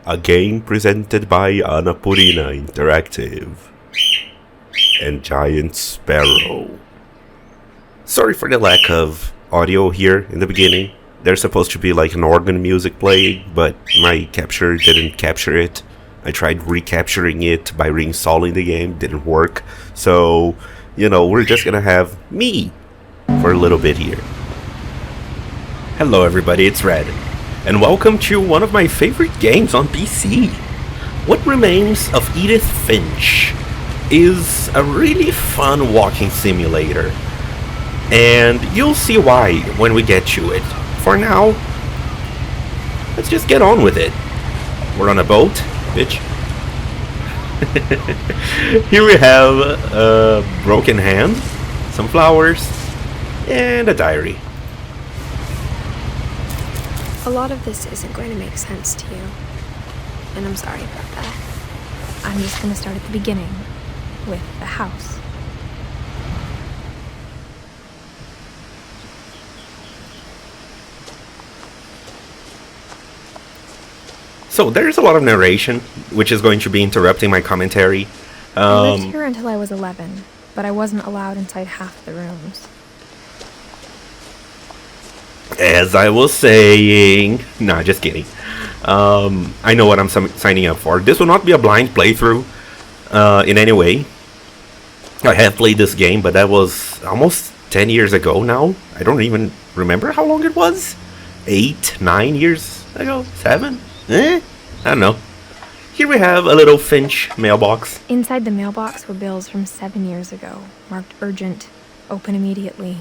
a game presented by Annapurna Interactive and Giant Sparrow. Sorry for the lack of audio here in the beginning. There's supposed to be like an organ music playing, but my capture didn't capture it. I tried recapturing it by reinstalling the game, didn't work. So, we're just gonna have me for a little bit here. Hello everybody, it's Red, and welcome to one of my favorite games on PC. What Remains of Edith Finch is a really fun walking simulator, and you'll see why when we get to it. For now, let's just get on with it. We're on a boat, bitch. Here we have a broken hand, some flowers, and a diary. A lot of this isn't going to make sense to you, and I'm sorry about that. I'm just going to start at the beginning, with the house. So there's a lot of narration, which is going to be interrupting my commentary. I lived here until I was 11, but I wasn't allowed inside half the rooms. As I was saying... Nah, just kidding. I know what I'm signing up for. This will not be a blind playthrough in any way. I have played this game, but that was almost 10 years ago now. I don't even remember how long it was. 8, 9 years ago? 7? I don't know. Here we have a little Finch mailbox. Inside the mailbox were bills from 7 years ago, marked urgent, open immediately.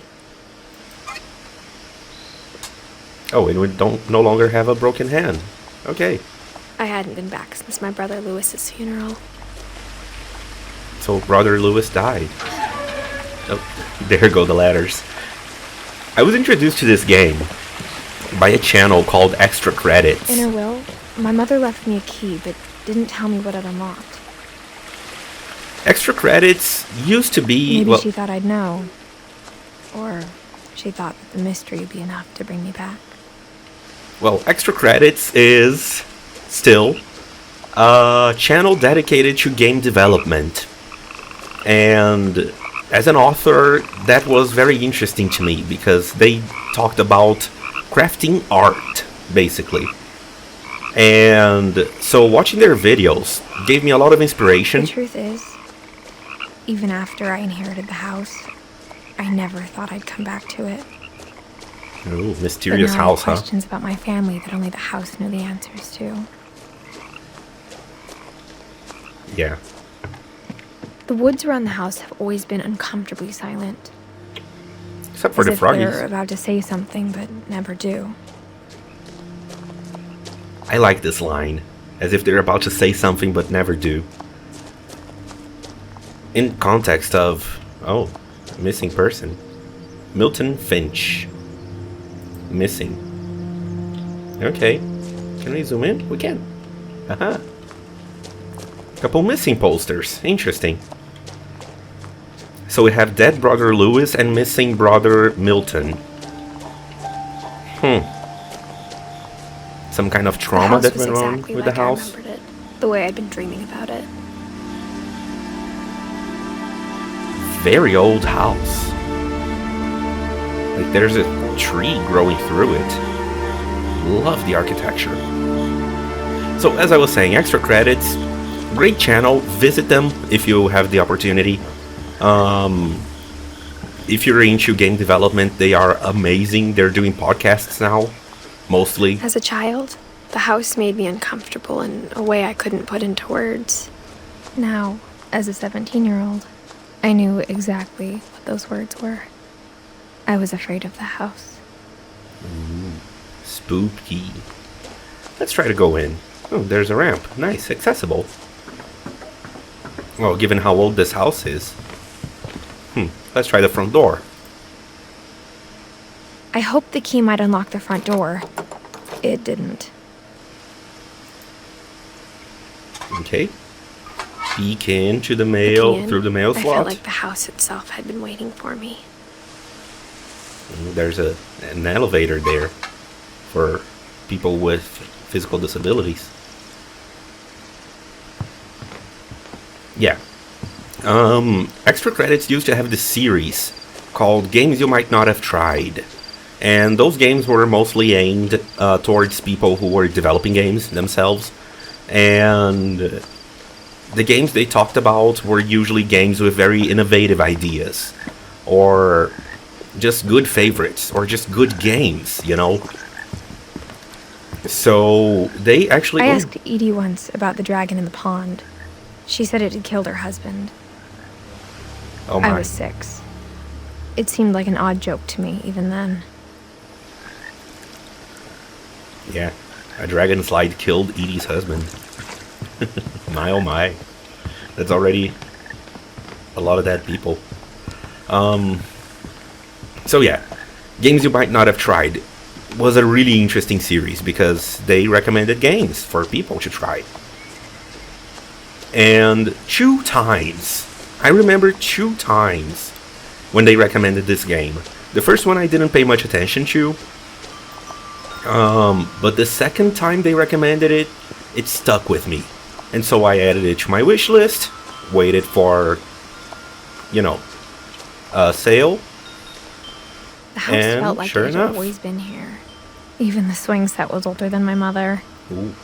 Oh, and we no longer have a broken hand. Okay. I hadn't been back since my brother Lewis's funeral. So brother Lewis died. Oh, there go the ladders. I was introduced to this game by a channel called Extra Credits. In her will, my mother left me a key, but didn't tell me what it unlocked. Extra Credits used to be... Maybe she thought I'd know. Or she thought that the mystery would be enough to bring me back. Well, Extra Credits is still a channel dedicated to game development. And as an author, that was very interesting to me because they talked about crafting art, basically. And so watching their videos gave me a lot of inspiration. The truth is, even after I inherited the house, I never thought I'd come back to it. Ooh, mysterious but now house, I have questions about my family that only the house knew the answers to. Yeah. The woods around the house have always been uncomfortably silent. Except for the if froggies. They're about to say something, but never do. I like this line. As if they're about to say something, but never do. In context of... Oh, missing person. Milton Finch. Missing. Okay. Can we zoom in? We can. Haha. Couple missing posters. Interesting. So we have dead brother Lewis and missing brother Milton. Some kind of trauma that went on with the house. I remembered it, the way I'd been dreaming about it. Very old house. Like there's a tree growing through it. Love the architecture. So as I was saying, Extra Credits, great channel. Visit them if you have the opportunity. If you're into game development, they are amazing. They're doing podcasts now, mostly. As a child, the house made me uncomfortable in a way I couldn't put into words. Now, as a 17-year-old, I knew exactly what those words were. I was afraid of the house. Ooh, spooky. Let's try to go in. Oh, there's a ramp. Nice, accessible. Well, given how old this house is. Let's try the front door. I hoped the key might unlock the front door. It didn't. Okay. Peek into the mail through the mail slot. I felt like the house itself had been waiting for me. There's an elevator there for people with physical disabilities. Extra Credits used to have this series called Games You Might Not Have Tried. And those games were mostly aimed towards people who were developing games themselves. And the games they talked about were usually games with very innovative ideas. Or just good favorites. Or just good games, you know? So they actually... I asked Edie once about the dragon in the pond. She said it had killed her husband. Oh my. I was 6. It seemed like an odd joke to me, even then. Yeah, a dragon slide killed Edie's husband. My oh my. That's already a lot of dead people. So yeah, Games You Might Not Have Tried was a really interesting series because they recommended games for people to try. And 2 times, I remember 2 times when they recommended this game. The first one I didn't pay much attention to. But the second time they recommended it, it stuck with me. And so I added it to my wish list, waited for, you know, a sale. The house And felt like sure it had enough. always been here. Even the swing set was older than my mother. Ooh.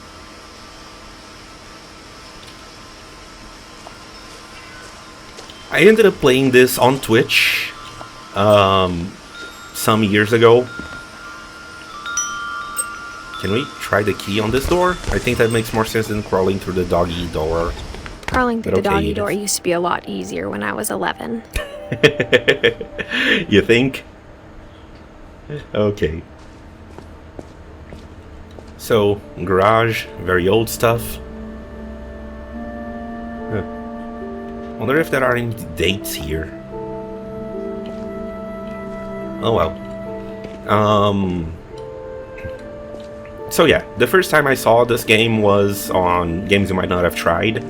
I ended up playing this on Twitch some years ago. Can we try the key on this door? I think that makes more sense than crawling through the doggy door. Crawling through But the okay, doggy Edith. door used to be a lot easier when I was 11. You think? Okay. So, garage, very old stuff. Wonder if there are any dates here. Oh well. So yeah, the first time I saw this game was on Games You Might Not Have Tried.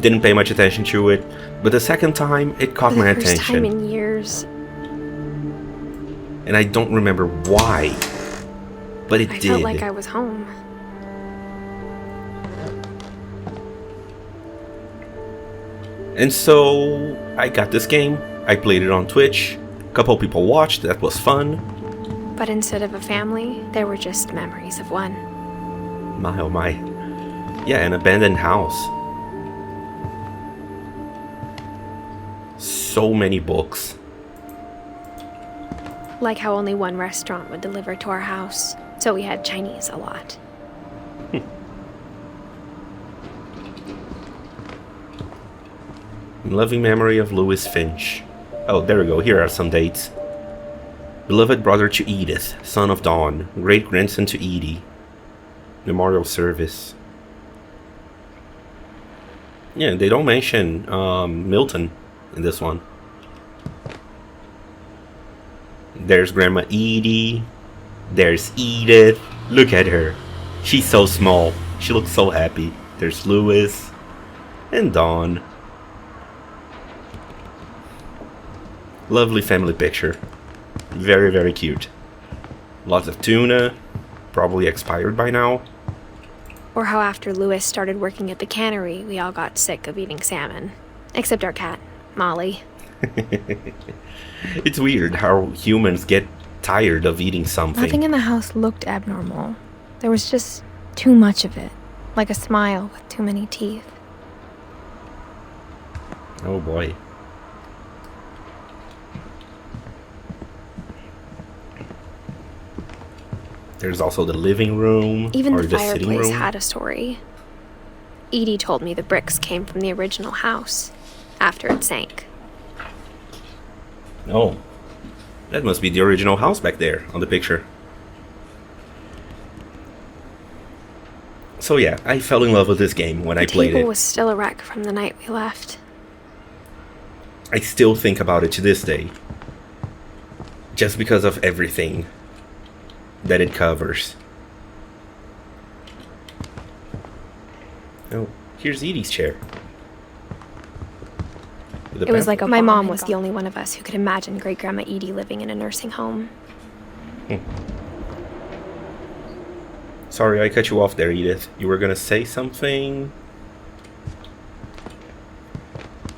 Didn't pay much attention to it, but the second time it caught For my the first time attention. in years, And I don't remember why, but it I did. felt like I was home. And so I got this game. I played it on Twitch. A couple people watched. That was fun. But instead of a family, there were just memories of one. My oh my. Yeah, an abandoned house. So many books. Like how only one restaurant would deliver to our house, so we had Chinese a lot. In loving memory of Louis Finch. Oh, there we go. Here are some dates. Beloved brother to Edith, son of Dawn, great grandson to Edie. Memorial service. Yeah, they don't mention Milton in this one. There's Grandma Edie. There's Edith. Look at her. She's so small. She looks so happy. There's Louis. And Dawn. Lovely family picture. Very, very cute. Lots of tuna. Probably expired by now. Or how after Louis started working at the cannery, we all got sick of eating salmon. Except our cat, Molly. It's weird how humans get tired of eating something. Nothing in the house looked abnormal. There was just too much of it. Like a smile with too many teeth. Oh boy. There's also the living room. Even or the sitting fireplace room. had a story. Edie told me the bricks came from the original house, after it sank. Oh. That must be the original house back there on the picture. So yeah, I fell in love with this game when I played The table it. was still a wreck from the night we left. I still think about it to this day. Just because of everything that it covers. Oh, here's Edie's chair. It was like my mom was the only one of us who could imagine Great Grandma Edie living in a nursing home. Sorry, I cut you off there, Edith. You were gonna say something?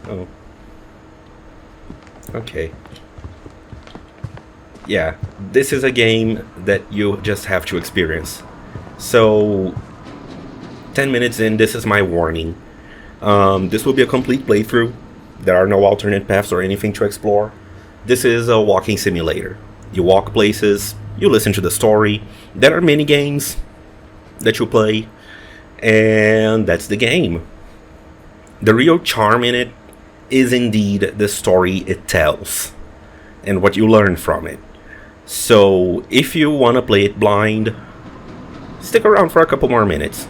Oh. Okay. Yeah, this is a game that you just have to experience. So, 10 minutes in, this is my warning. This will be a complete playthrough. There are no alternate paths or anything to explore. This is a walking simulator. You walk places, you listen to the story. There are mini games that you play, and that's the game. The real charm in it is indeed the story it tells and what you learn from it. So if you want to play it blind, stick around for a couple more minutes.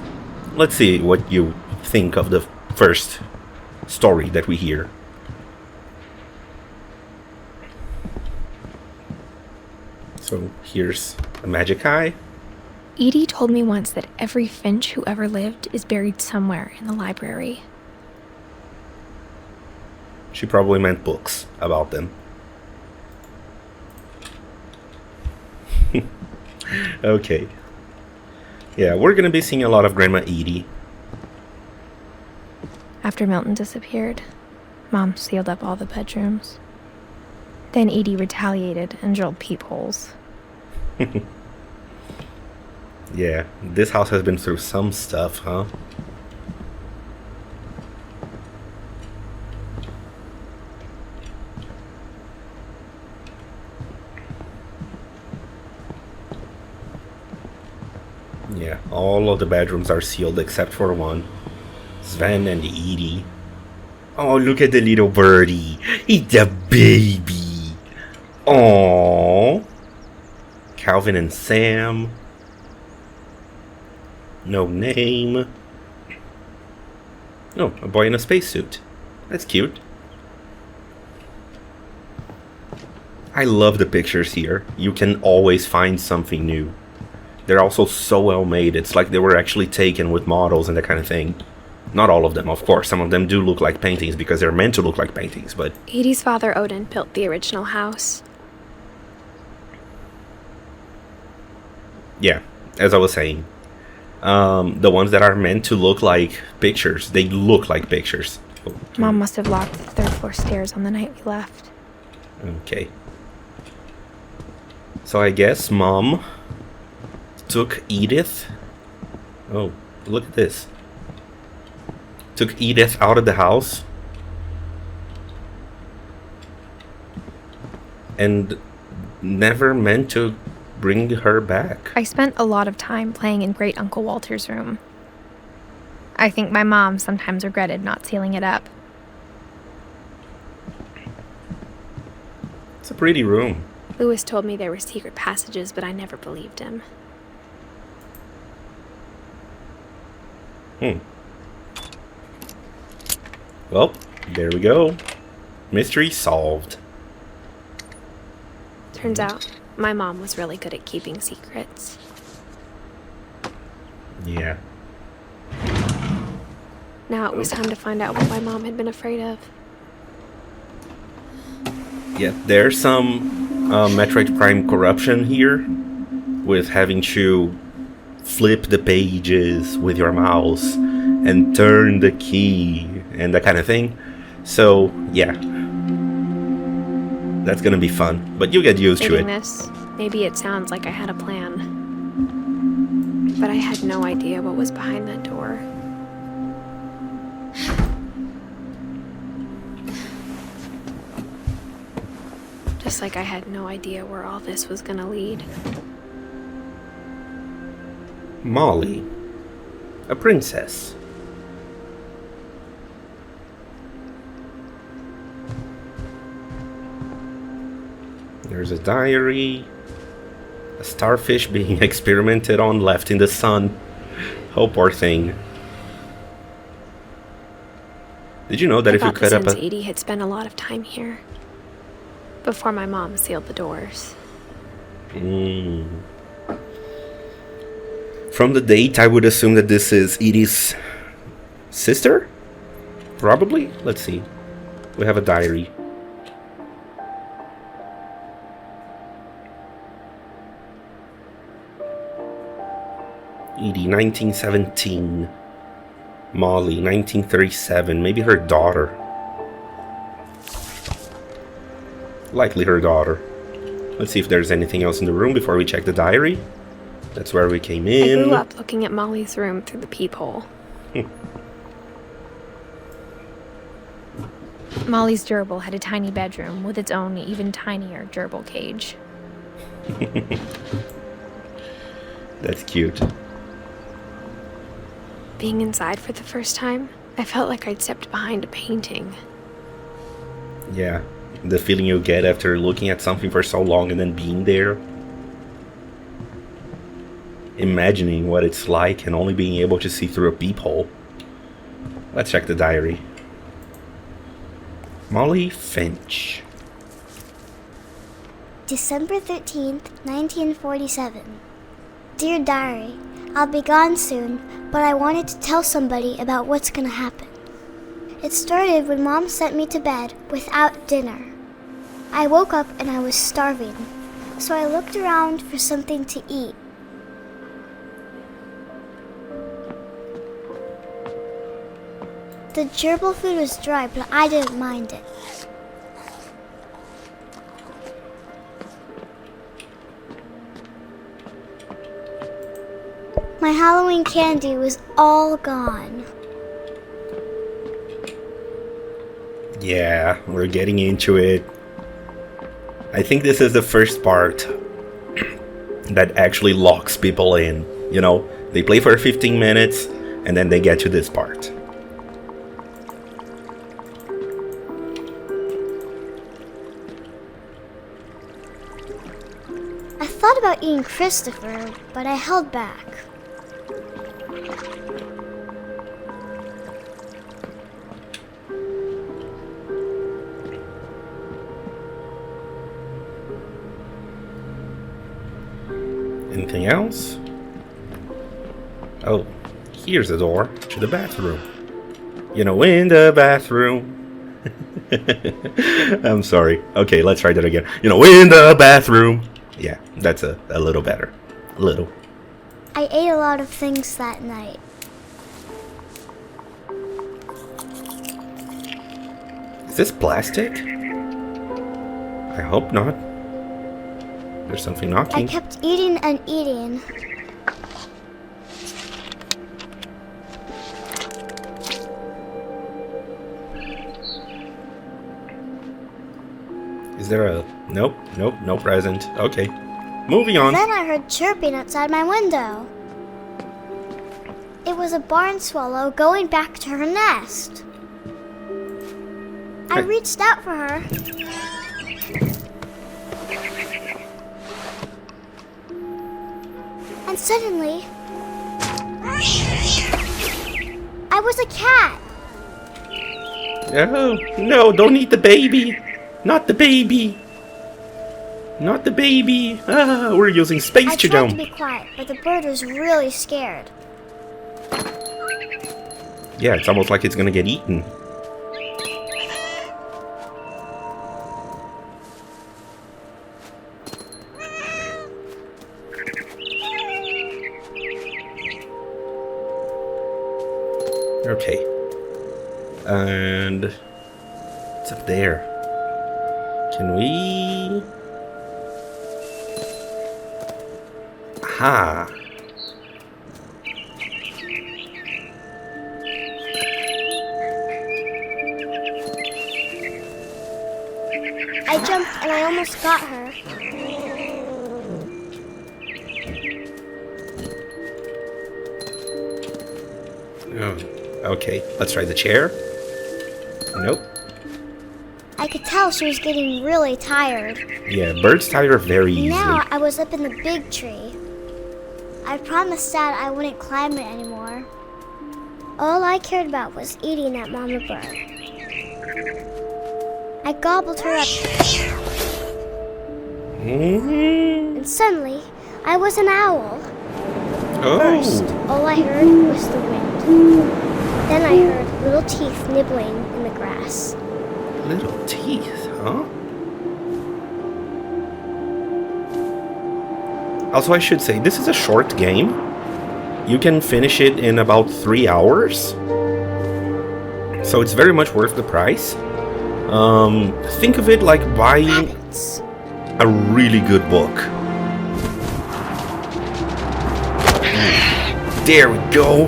Let's see what you think of the first story that we hear. So here's a magic eye. Edie told me once that every Finch who ever lived is buried somewhere in the library. She probably meant books about them. Okay. Yeah, we're gonna be seeing a lot of Grandma Edie. After Milton disappeared, Mom sealed up all the bedrooms. Then Edie retaliated and drilled peepholes. Yeah, this house has been through some stuff, huh? Yeah, all of the bedrooms are sealed except for one. Sven and Edie. Oh, look at the little birdie. It's a baby. Aww. Calvin and Sam. No name. Oh, a boy in a spacesuit. That's cute. I love the pictures here. You can always find something new. They're also so well made. It's like they were actually taken with models and that kind of thing. Not all of them, of course. Some of them do look like paintings because they're meant to look like paintings, but... Edie's father, Odin, built the original house. Yeah, as I was saying. The ones that are meant to look like pictures, they look like pictures. Oh, Mom must have locked the third floor stairs on the night we left. Okay. So I guess Mom took Edith. Oh, look at this. Took Edith out of the house. And never meant to bring her back. I spent a lot of time playing in Great Uncle Walter's room. I think my mom sometimes regretted not sealing it up. It's a pretty room. Lewis told me there were secret passages, but I never believed him. Well, there we go. Mystery solved. Turns out, my mom was really good at keeping secrets. Yeah. Now it was time to find out what my mom had been afraid of. Yeah, there's some Metroid Prime corruption here with having to flip the pages with your mouse and turn the key and that kind of thing. So, yeah. That's gonna be fun, but you get used to it. Reading this, maybe it sounds like I had a plan. But I had no idea what was behind that door. Just like I had no idea where all this was gonna lead. Molly. A princess. There's a diary. A starfish being experimented on, left in the sun. Oh, poor thing. Did you know that if you cut up a... Edie had spent a lot of time here. Before my mom sealed the doors. From the date, I would assume that this is Edie's sister? Probably? Let's see. We have a diary. Edie, 1917. Molly, 1937. Maybe her daughter. Likely her daughter. Let's see if there's anything else in the room before we check the diary. That's where we came in. I grew up looking at Molly's room through the peephole. Molly's gerbil had a tiny bedroom with its own even tinier gerbil cage. That's cute. Being inside for the first time, I felt like I'd stepped behind a painting. Yeah, the feeling you get after looking at something for so long and then being there. Imagining what it's like and only being able to see through a peephole. Let's check the diary. Molly Finch. December 13th, 1947. Dear Diary, I'll be gone soon, but I wanted to tell somebody about what's gonna happen. It started when Mom sent me to bed without dinner. I woke up and I was starving, so I looked around for something to eat. The gerbil food was dry, but I didn't mind it. My Halloween candy was all gone. Yeah, we're getting into it. I think this is the first part that actually locks people in. You know, they play for 15 minutes and then they get to this part. I thought about eating Christopher, but I held back. Anything else? Oh, here's the door to the bathroom. You know, in the bathroom. I'm sorry. Okay, let's try that again. You know, in the bathroom. Yeah, that's a little better. A little. I ate a lot of things that night. Is this plastic? I hope not. There's something I knocking. kept eating and eating. Is there a... Nope, no present. Okay. Moving on. Then I heard chirping outside my window. It was a barn swallow going back to her nest. I Hey. reached out for her. And suddenly, I was a cat. No, don't eat the baby. Not the baby. Not the baby. Ah, we're using space I to tried to jump. be quiet, but the bird was really scared. Yeah, it's almost like it's gonna get eaten. Okay. And it's up there. Can we... Aha! I jumped and I almost got her. Oh, okay, let's try the chair. Nope. I could tell she was getting really tired. Yeah, birds tire very easily. Now I was up in the big tree. I promised Dad I wouldn't climb it anymore. All I cared about was eating that mama bird. I gobbled her up, and suddenly I was an owl. First, Oh, all I heard was the wind. Then I heard little teeth nibbling in the grass. little teeth, huh? Also, I should say, this is a short game. You can finish it in about 3 hours. So it's very much worth the price. Think of it like buying boats. A really good book. There we go.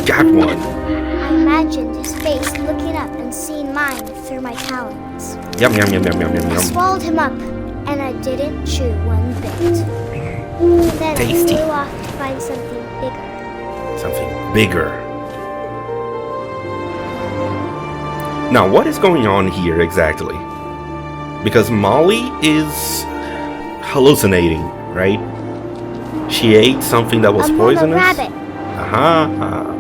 Got one. I imagined his face looking up and seeing mine through my talons. Yum, yum, yum, yum, yum, yum, I yum. swallowed him up, and I didn't chew one bit. Then Tasty. he flew off to find something bigger. Something bigger. Now, what is going on here exactly? Because Molly is hallucinating, right? She ate something that was A poisonous. rabbit. Aha.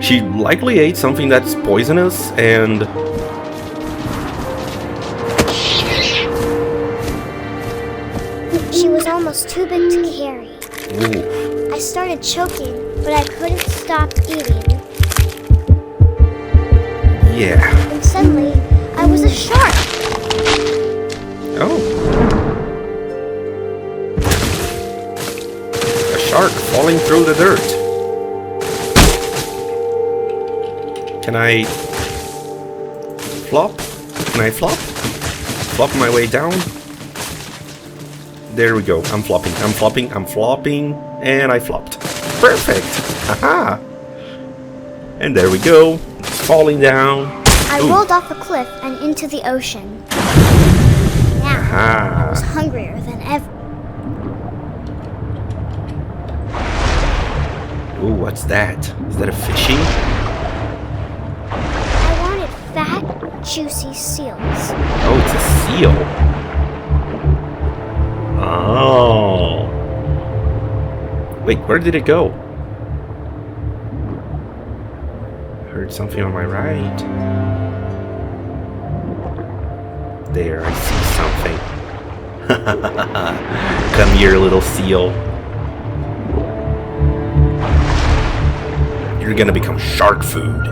She likely ate something that's poisonous and... She was almost too big to carry. Ooh. I started choking, but I couldn't stop eating. Yeah. And suddenly, I was a shark. Oh. A shark falling through the dirt. Can I flop? Can I flop? Flop my way down? There we go. I'm flopping. I'm flopping. I'm flopping. And I flopped. Perfect. Haha. And there we go. It's falling down. I Ooh. rolled off a cliff and into the ocean. Now, I was Ah. hungrier than ever. Ooh, what's that? Is that a fishy? I wanted fat, juicy seals. Oh, it's a seal. Oh. Wait, where did it go? Heard something on my right. There, I see something. Come here, little seal. You're gonna become shark food.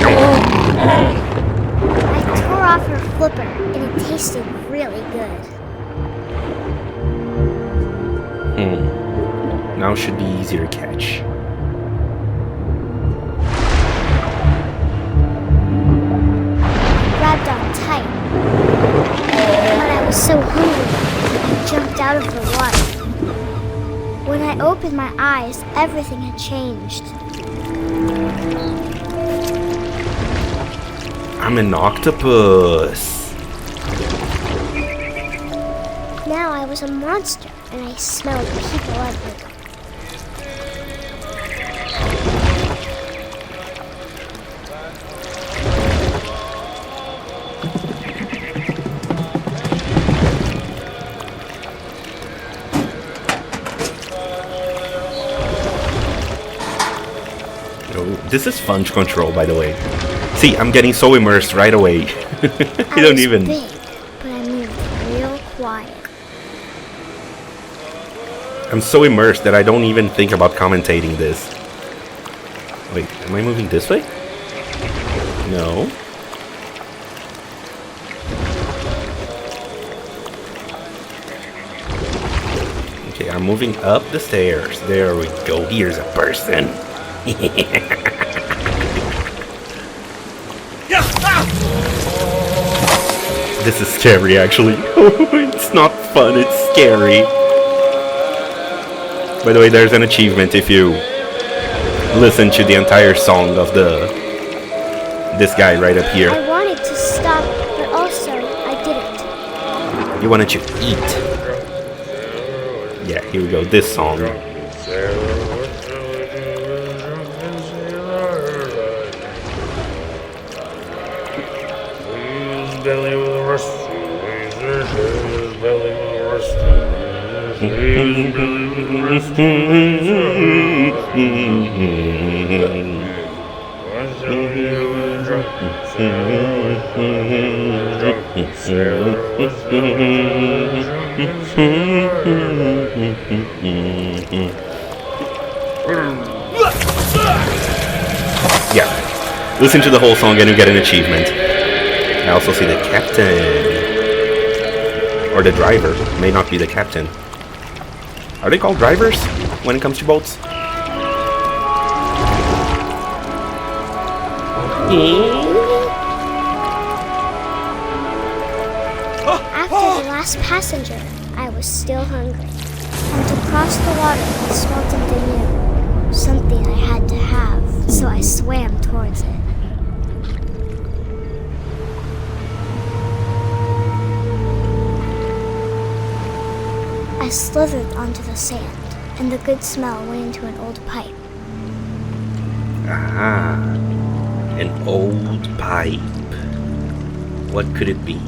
I tore off her flipper, and it tasted really good. Now should be easier to catch. Grabbed on tight. But I was so hungry, I jumped out of the water. When I opened my eyes, everything had changed. I'm an octopus. Now I was a monster, and I smelled people everywhere. Oh, this is Finch control, by the way. See, I'm getting so immersed right away. I don't was even... big, but I moved real quiet. I'm so immersed that I don't even think about commentating this. Wait, am I moving this way? No. Okay, I'm moving up the stairs. There we go. Here's a person. This is scary, actually. It's not fun, it's scary. By the way, there's an achievement if you listen to the entire song of this guy right up here. I wanted to stop, but also I didn't. You wanted to eat. Yeah, here we go. This song. Yeah, listen to the whole song and you get an achievement. I also see the captain. Or the driver. May not be the captain. Are they called drivers when it comes to boats? After the last passenger, I was still hungry. And to cross the water, I smelled something new. Something I had to have, so I swam towards it. I slithered onto the sand, and the good smell went into an old pipe. Ah, an old pipe. What could it be?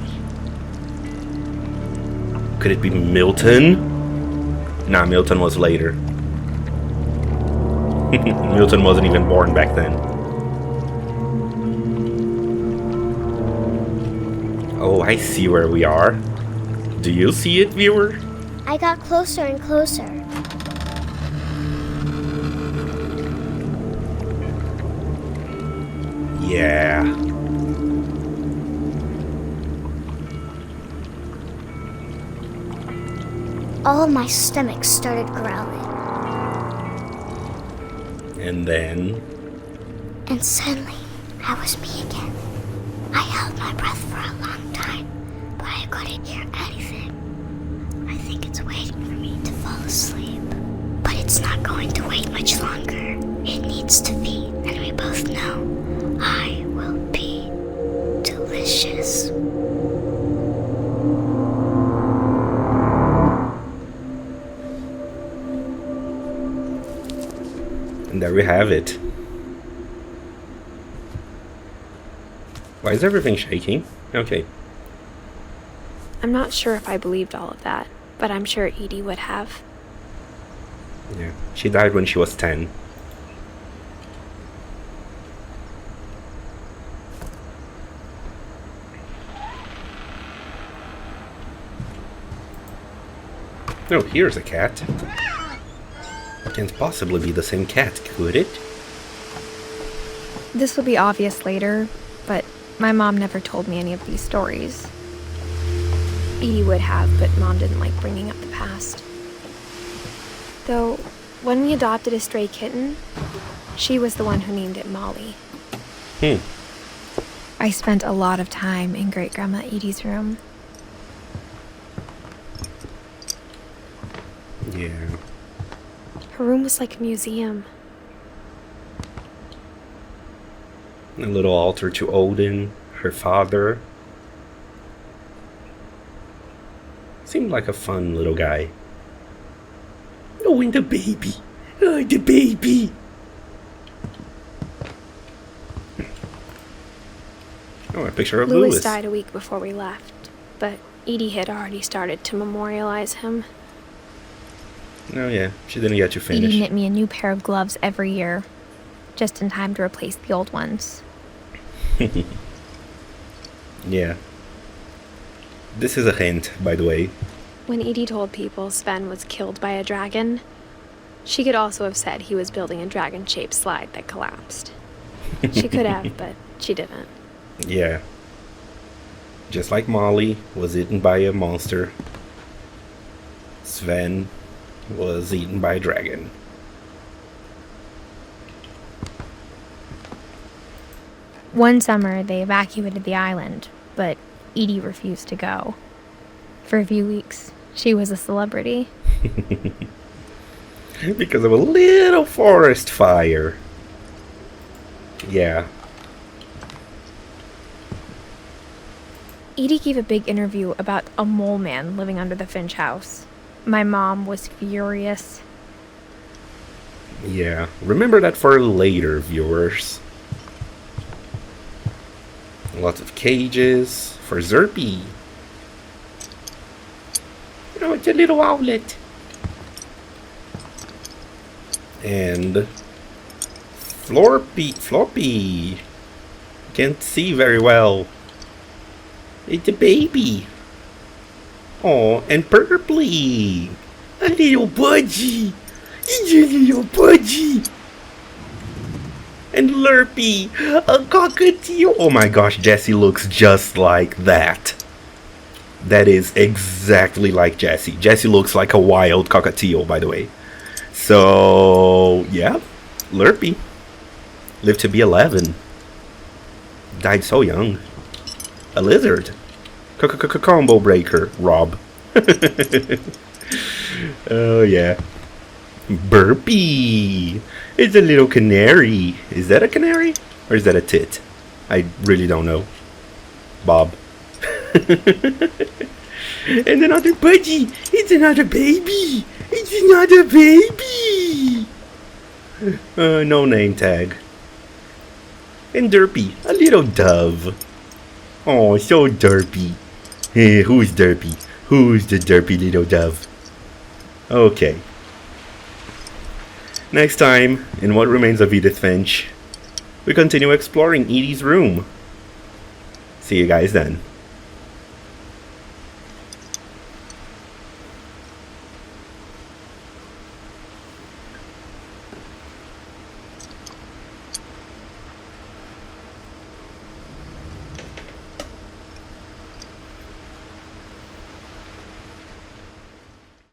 Could it be Milton? Nah, Milton was later. Milton wasn't even born back then. Oh, I see where we are. Do you see it, viewer? I got closer and closer. Yeah. All my stomach started growling. And then... And suddenly, I was me again. I held my breath for a long time, but I couldn't hear anything. I think it's waiting for me to fall asleep. But it's not going to wait much longer. It needs to feed, and we both know I will be delicious. And there we have it. Why is everything shaking? Okay. I'm not sure if I believed all of that, but I'm sure Edie would have. Yeah. She died when she was 10. Oh, here's a cat. Can't possibly be the same cat, could it? This will be obvious later, but my mom never told me any of these stories. Edie would have, but Mom didn't like bringing up the past. Though, when we adopted a stray kitten, she was the one who named it Molly. I spent a lot of time in Great-Grandma Edie's room. Yeah. Her room was like a museum. A little altar to Odin, her father. Seemed like a fun little guy. Oh, and the baby. Oh, the baby. Oh, a picture of Louis Louis. died a week before we left, but Edie had already started to memorialize him. Oh yeah, she didn't get to Edie finish. knit me a new pair of gloves every year, just in time to replace the old ones. Yeah. This is a hint, by the way. When Edie told people Sven was killed by a dragon, she could also have said he was building a dragon-shaped slide that collapsed. She could have, but she didn't. Yeah. Just like Molly was eaten by a monster, Sven was eaten by a dragon. One summer, they evacuated the island, but Edie refused to go. For a few weeks, she was a celebrity. Because of a little forest fire. Yeah. Edie gave a big interview about a mole man living under the Finch house. My mom was furious. Yeah. Remember that for later, viewers. Lots of cages for Zerpy. Oh, it's a little owlet. And Floppy. Can't see very well. It's a baby. Oh, and Purpley. A little budgie. It's a little budgie. And Lurpy, a cockatiel. Oh my gosh, Jessie looks just like that. That is exactly like Jessie. Jessie looks like a wild cockatiel, by the way. So, yeah, Lurpy lived to be 11. died so young. A lizard. Combo breaker, Rob. Oh yeah. Burpee. It's a little canary. Is that a canary? Or is that a tit? I really don't know. Bob. And another budgie. It's another baby. It's another baby. No name tag. And Derpy, a little dove. Oh, so derpy. Hey, who's derpy? Who's the derpy little dove? Okay. Next time, in What Remains of Edith Finch, we continue exploring Edie's room. See you guys then.